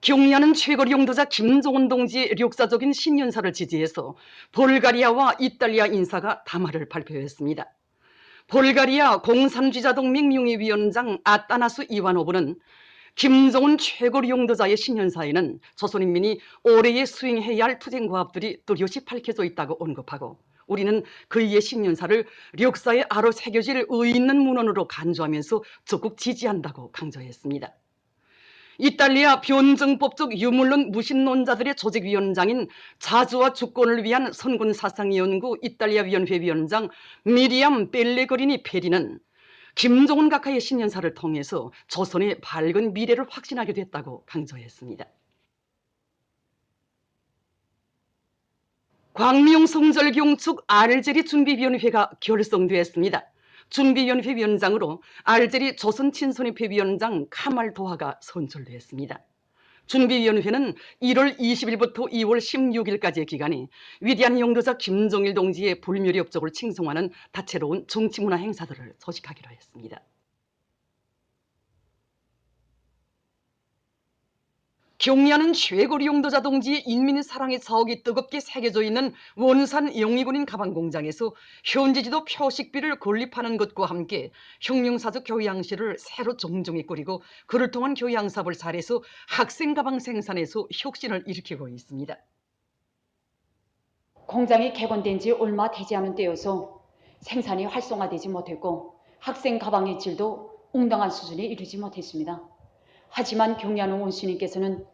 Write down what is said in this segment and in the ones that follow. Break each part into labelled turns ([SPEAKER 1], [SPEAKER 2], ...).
[SPEAKER 1] 경리하는 최고 용도자 김종원 동지의 역사적인 신년사를 지지해서 불가리아와 이탈리아 인사가 담화를 발표했습니다. 불가리아 공산주의자동맹 명예위원장 아따나스 이와노브는 김정은 최고 용도자의 신년사에는 조선인민이 올해에 수행해야 할 투쟁과업들이 뚜렷이 밝혀져 있다고 언급하고, 우리는 그의 신년사를 역사에 아로 새겨질 의의 있는 문헌으로 간주하면서 적극 지지한다고 강조했습니다. 이탈리아 변증법적 유물론 무신론자들의 조직위원장인 자주와 주권을 위한 선군사상연구 이탈리아 위원회 위원장 미리암 벨레거리니 페리는 김종은 각하의 신년사를 통해서 조선의 밝은 미래를 확신하게 됐다고 강조했습니다. 광명 성절경축 알제리 준비위원회가 결성되었습니다. 준비위원회 위원장으로 알제리 조선친선협회 위원장 카말 도하가 선출됐습니다. 준비위원회는 1월 20일부터 2월 16일까지의 기간에 위대한 용도자 김정일 동지의 불멸의 업적을 칭송하는 다채로운 정치문화 행사들을 소식하기로 했습니다. 경리하는 최고 용도자 동지의 인민 사랑의 자옥이 뜨겁게 새겨져 있는 원산 영희군인 가방공장에서 현지지도 표식비를 건립하는 것과 함께 혁명사적 교양실을 새로 정정해 꾸리고 그를 통한 교양 사업을 잘해서 학생 가방 생산에서 혁신을 일으키고 있습니다.
[SPEAKER 2] 공장이 개건된 지 얼마 되지 않은 때여서 생산이 활성화되지 못했고 학생 가방의 질도 응당한 수준에 이르지 못했습니다. 하지만 경리하는 원수님께서는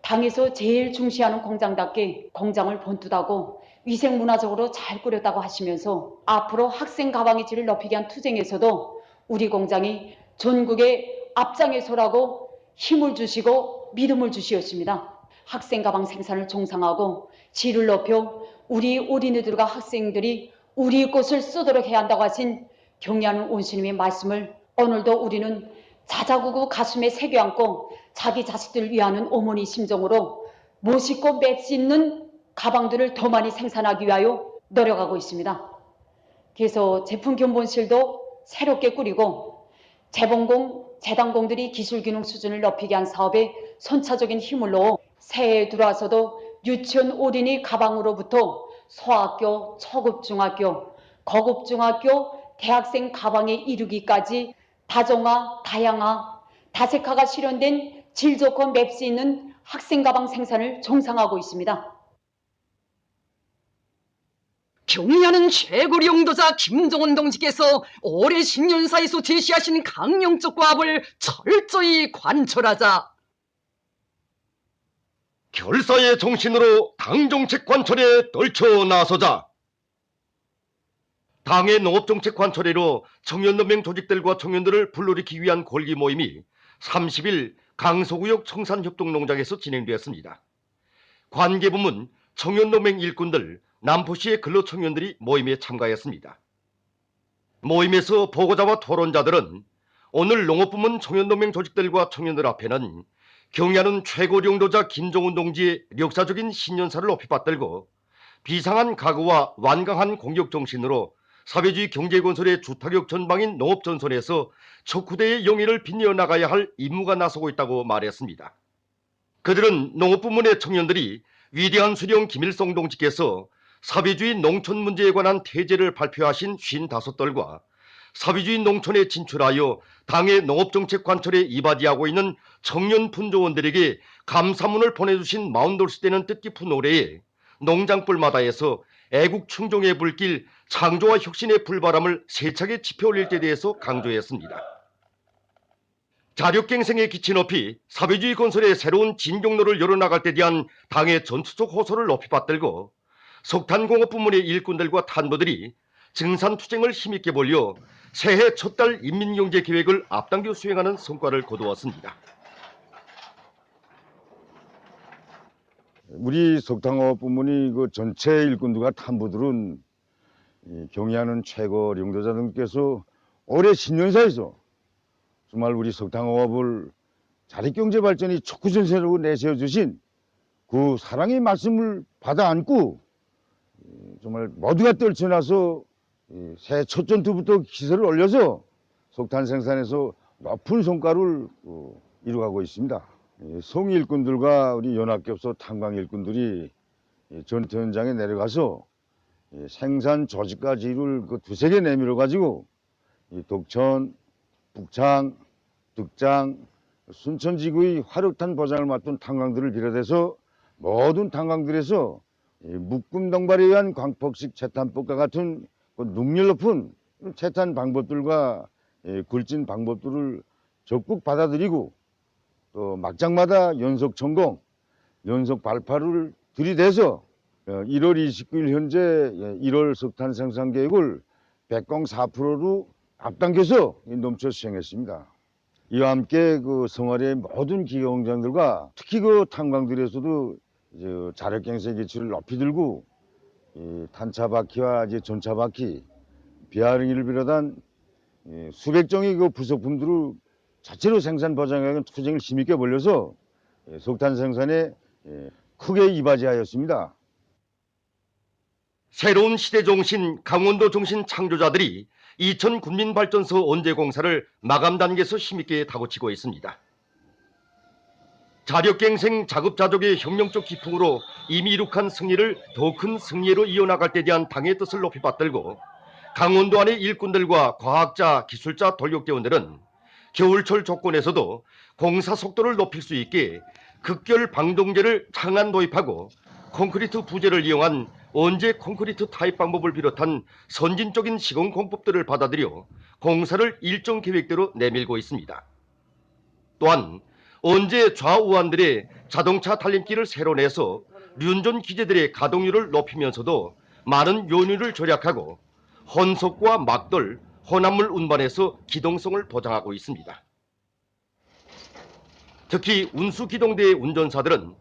[SPEAKER 2] 당에서 제일 중시하는 공장답게 공장을 번듯하고 위생문화적으로 잘 꾸렸다고 하시면서 앞으로 학생 가방의 질을 높이기 위한 투쟁에서도 우리 공장이 전국의 앞장에 서라고 힘을 주시고 믿음을 주시었습니다. 학생 가방 생산을 정상화하고 질을 높여 우리 어린이들과 학생들이 우리 것을 쓰도록 해야 한다고 하신 경리하는 원수님의 말씀을 오늘도 우리는 자자구구 가슴에 새겨안고 자기 자식들을 위하는 어머니 심정으로 멋있고 맵시 있는 가방들을 더 많이 생산하기 위하여 노력하고 있습니다. 그래서 제품 견본실도 새롭게 꾸리고 재봉공, 재단공들이 기술균형 수준을 높이기 위한 사업에 선차적인 힘을 넣어 새해에 들어와서도 유치원 어린이 가방으로부터 소학교, 초급중학교, 고급중학교, 대학생 가방에 이르기까지 다종화, 다양화, 다색화가 실현된 질 좋고 맵시 있는 학생 가방 생산을 정상화하고 있습니다.
[SPEAKER 1] 경리하는 최고 용도자 김종원 동지께서 올해 신년사에서 제시하신 강령적 과업을 철저히 관철하자.
[SPEAKER 3] 결사의 정신으로 당정책 관철에 떨쳐 나서자. 당의 농업정책 관철회로 청년연맹 조직들과 청년들을 불러일으키기 위한 골기 모임이 30일 강서구역 청산협동농장에서 진행되었습니다. 관계부문 청년연맹 일꾼들, 남포시의 근로청년들이 모임에 참가했습니다. 모임에서 보고자와 토론자들은 오늘 농업부문 청년연맹 조직들과 청년들 앞에는 경리하는 최고 용도자 김종은 동지의 역사적인 신년사를 높이 받들고 비상한 각오와 완강한 공격정신으로 사회주의 경제건설의 주타격 전방인 농업전선에서 척후대의 영예를 빛내어 나가야 할 임무가 나서고 있다고 말했습니다. 그들은 농업부문의 청년들이 위대한 수령 김일성 동지께서 사회주의 농촌 문제에 관한 태제를 발표하신 55돌과 사회주의 농촌에 진출하여 당의 농업정책 관철에 이바지하고 있는 청년 분조원들에게 감사문을 보내주신 40돌씩 되는 뜻깊은 올해에 농장불마다에서 애국 충종의 불길, 창조와 혁신의 불바람을 세차게 지펴올릴 때 대해서 강조했습니다. 자력갱생의 기치 높이 사회주의 건설의 새로운 진경로를 열어나갈 때 대한 당의 전투적 호소를 높이 받들고 석탄공업 부문의 일꾼들과 탄부들이 증산투쟁을 힘있게 벌여 새해 첫 달 인민경제계획을 앞당겨 수행하는 성과를 거두었습니다.
[SPEAKER 4] 우리 석탄공업 부문이 그 전체 일꾼들과 탄부들은 경의하는 최고 용도자님께서 올해 신년사에서 정말 우리 석탄공업을 자립경제 발전이 촉구전세로 내세워주신 그 사랑의 말씀을 받아 안고 정말 모두가 떨쳐나서 새해 첫 전투부터 기세를 올려서 석탄 생산에서 높은 성과를 이루어가고 있습니다. 송이 일꾼들과 우리 연합교섭 탄광 일꾼들이 전투 현장에 내려가서 생산 조직까지를 그 두세 개 내밀어 가지고 독천, 북창, 득장, 순천지구의 화력탄 보장을 맡은 탄광들을 비롯해서 모든 탄광들에서 묶음 동발에 의한 광폭식 채탄법과 같은 능률 높은 채탄 방법들과 굴진 방법들을 적극 받아들이고 또 막장마다 연속 성공, 연속 발파를 들이대서 1월 29일 현재 1월 석탄 생산 계획을 104%로 앞당겨서 넘쳐 수행했습니다. 이와 함께 그 성활의 모든 기계 공장들과 특히 그 탄광들에서도 자력갱생 기치를 높이 들고 탄차 바퀴와 전차 바퀴, 비아링을 비롯한 수백 종의 그 부속품들을 자체로 생산 보장하는 투쟁을 힘있게 벌려서 석탄 생산에 크게 이바지하였습니다.
[SPEAKER 3] 새로운 시대 정신, 강원도 정신 창조자들이 이천 군민발전소 언제 공사를 마감 단계에서 힘있게 다고치고 있습니다. 자력갱생 자급자족의 혁명적 기풍으로 이미 이룩한 승리를 더 큰 승리로 이어나갈 때 대한 당의 뜻을 높이 받들고 강원도 안의 일꾼들과 과학자, 기술자, 돌격대원들은 겨울철 조건에서도 공사 속도를 높일 수 있게 극결 방동제를 창안 도입하고 콘크리트 부재를 이용한 언제 콘크리트 타입 방법을 비롯한 선진적인 시공 공법들을 받아들여 공사를 일정 계획대로 내밀고 있습니다. 또한 언제 좌우안들의 자동차 달림길을 새로 내서 륜전 기재들의 가동률을 높이면서도 많은 연유를 절약하고 혼속과 막돌, 혼합물 운반에서 기동성을 보장하고 있습니다. 특히 운수기동대의 운전사들은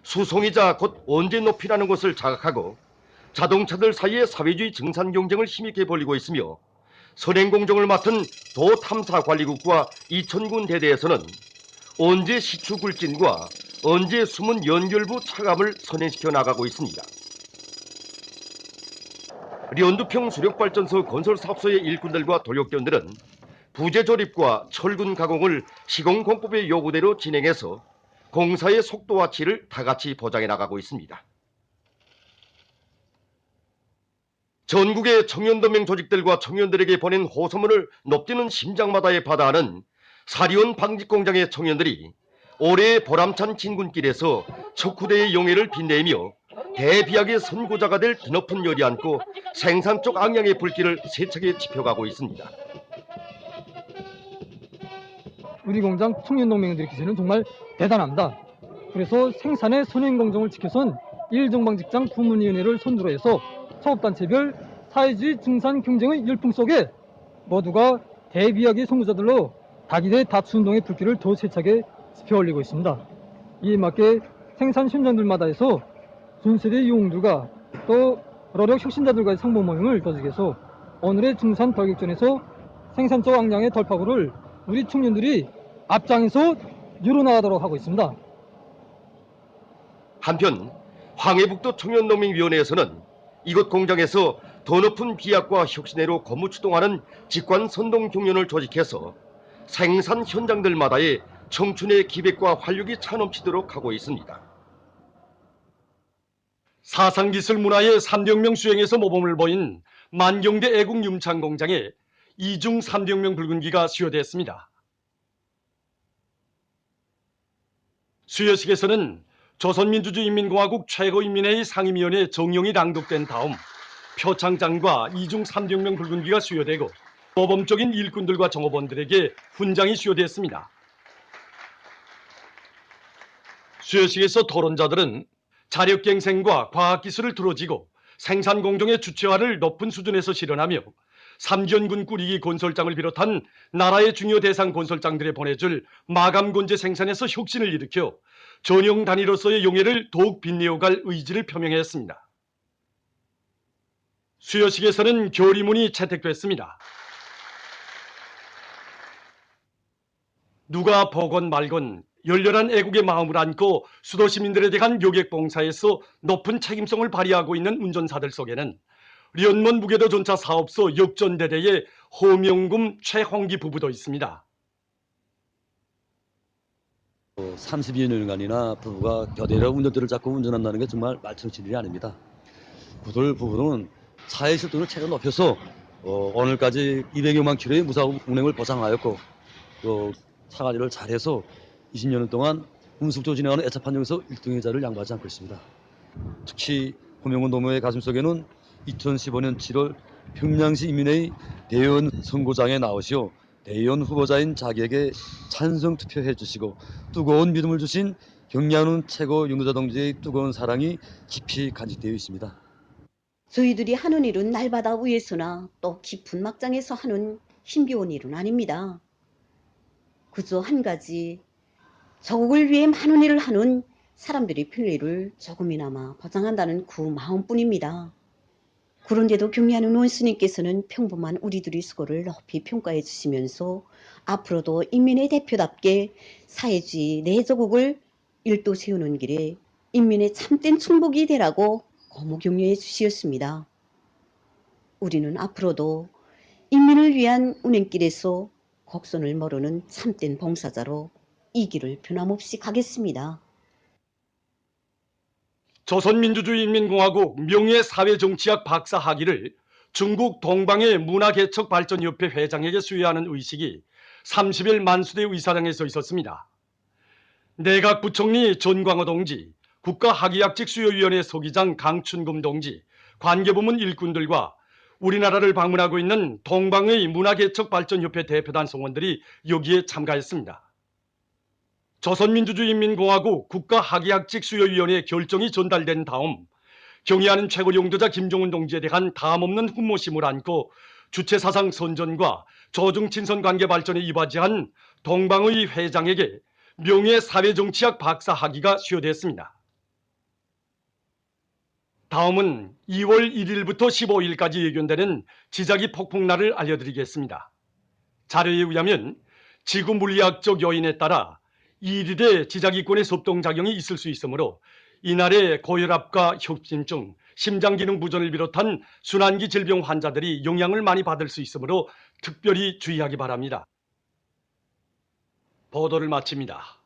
[SPEAKER 3] 수송이자 곧 언제 높이라는 것을 자각하고 자동차들 사이의 사회주의 증산 경쟁을 힘있게 벌이고 있으며 선행공정을 맡은 도탐사관리국과 이천군 대대에서는 언제 시추 굴진과 언제 숨은 연결부 차감을 선행시켜 나가고 있습니다. 련두평 수력발전소 건설사업소의 일꾼들과 돌격대원들은 부재 조립과 철근 가공을 시공공법의 요구대로 진행해서 공사의 속도와 질을 다같이 보장해 나가고 있습니다. 전국의 청년도맹 조직들과 청년들에게 보낸 호소문을 높뛰는 심장마다에 받아하는 사리온 방직공장의 청년들이 올해의 보람찬 진군길에서 척후대의 용해를 빛내며 대비약의 선구자가 될 드높은 열이 안고 생산 쪽 악량의 불길을 세차게 지펴가고 있습니다.
[SPEAKER 5] 우리 공장 청년동맹들의 기세는 정말 대단합니다. 그래서 생산의 선행공정을 지켜선 일정방직장 부문위원회를 선두로 해서 사업단체별 사회주의 증산 경쟁의 열풍 속에 모두가 대비약의 선구자들로 다기대 다추운동의 불길을 더 세차게 지펴올리고 있습니다. 이에 맞게 생산 현장들마다에서 전세대 유흥들과 또 러력 혁신자들과의 상봉 모임을 조직해서 오늘의 증산 돌격전에서 생산적 악량의 돌파구를 우리 청년들이 앞장에서 열어나가도록 하고 있습니다.
[SPEAKER 3] 한편 황해북도 청년농민위원회에서는 이곳 공장에서 더 높은 비약과 혁신회로 거무 추동하는 직관 선동 경연을 조직해서 생산 현장들마다의 청춘의 기백과 활력이 차넘치도록 하고 있습니다.
[SPEAKER 6] 사상기술 문화의 3혁명 수행에서 모범을 보인 만경대 애국 융창 공장에 이중 3혁명 붉은기가 수여됐습니다. 수여식에서는 조선민주주의인민공화국 최고인민회의 상임위원회 정령이 낭독된 다음 표창장과 이중 3혁명 붉은기가 수여되고 모범적인 일꾼들과 정업원들에게 훈장이 수여됐습니다. 수여식에서 토론자들은 자력갱생과 과학기술을 두루지고 생산공정의 주체화를 높은 수준에서 실현하며 삼전군 꾸리기 건설장을 비롯한 나라의 중요 대상 건설장들에 보내줄 마감건재 생산에서 혁신을 일으켜 전형 단위로서의 용해를 더욱 빛내어갈 의지를 표명했습니다. 수여식에서는 결의문이 채택됐습니다. 누가 보건 말건 열렬한 애국의 마음을 안고 수도 시민들에 대한 요객 봉사에서 높은 책임성을 발휘하고 있는 운전사들 속에는 련몬 무게도 전차 사업소 역전대대의 허명금 최홍기 부부도 있습니다.
[SPEAKER 7] 32년간이나 부부가 교대로 운전대를 잡고 운전한다는 게 정말 말처럼 일이 아닙니다. 그들 부부는 차의 실도를 최대 높여서 오늘까지 200여만 킬로의 무사고 운행을 보장하였고 또 차 관리를 잘해서 20년 동안 운숙조 진행하는 애차 판정에서 1등의 자를 양보하지 않고 있습니다. 특히 호명훈 노무의 가슴속에는 2015년 7월 평양시 인민회의 대의원 선거장에 나오시어 대의원 후보자인 자기에게 찬성 투표해 주시고 뜨거운 믿음을 주신 경리하는 최고 윤도자 동지의 뜨거운 사랑이 깊이 간직되어 있습니다.
[SPEAKER 8] 저희들이 하는 일은 날바다 위에서나 또 깊은 막장에서 하는 힘겨운 일은 아닙니다. 그저 한 가지, 조국을 위해 많은 일을 하는 사람들의 편리를 조금이나마 보장한다는 그 마음뿐입니다. 그런데도 경리하는 원수님께서는 평범한 우리들의 수고를 높이 평가해 주시면서 앞으로도 인민의 대표답게 사회주의 내 조국을 일도 세우는 길에 인민의 참된 충복이 되라고 고무 격려해 주시었습니다. 우리는 앞으로도 인민을 위한 운행길에서 곡선을 모르는 참된 봉사자로 이 길을 변함없이 가겠습니다.
[SPEAKER 6] 조선민주주의인민공화국 명예사회정치학 박사 학위를 중국 동방의 문화개척발전협회 회장에게 수여하는 의식이 30일 만수대 의사당에서 있었습니다. 내각 부총리 전광호 동지, 국가학위학직 수여위원회 서기장 강춘금 동지, 관계부문 일꾼들과 우리나라를 방문하고 있는 동방의 문화개척발전협회 대표단 성원들이 여기에 참가했습니다. 조선민주주의인민공화국 국가학위학직 수여위원회 결정이 전달된 다음 경의하는 최고 용도자 김정은 동지에 대한 다함없는 훈모심을 안고 주체사상 선전과 조중친선 관계 발전에 이바지한 동방의 회장에게 명예사회정치학 박사 학위가 수여됐습니다. 다음은 2월 1일부터 15일까지 예견되는 지자기 폭풍날을 알려드리겠습니다. 자료에 의하면 지구 물리학적 요인에 따라 1일에 지자기권의 섭동작용이 있을 수 있으므로 이날에 고혈압과 협심증, 심장기능 부전을 비롯한 순환기 질병 환자들이 영향을 많이 받을 수 있으므로 특별히 주의하기 바랍니다. 보도를 마칩니다.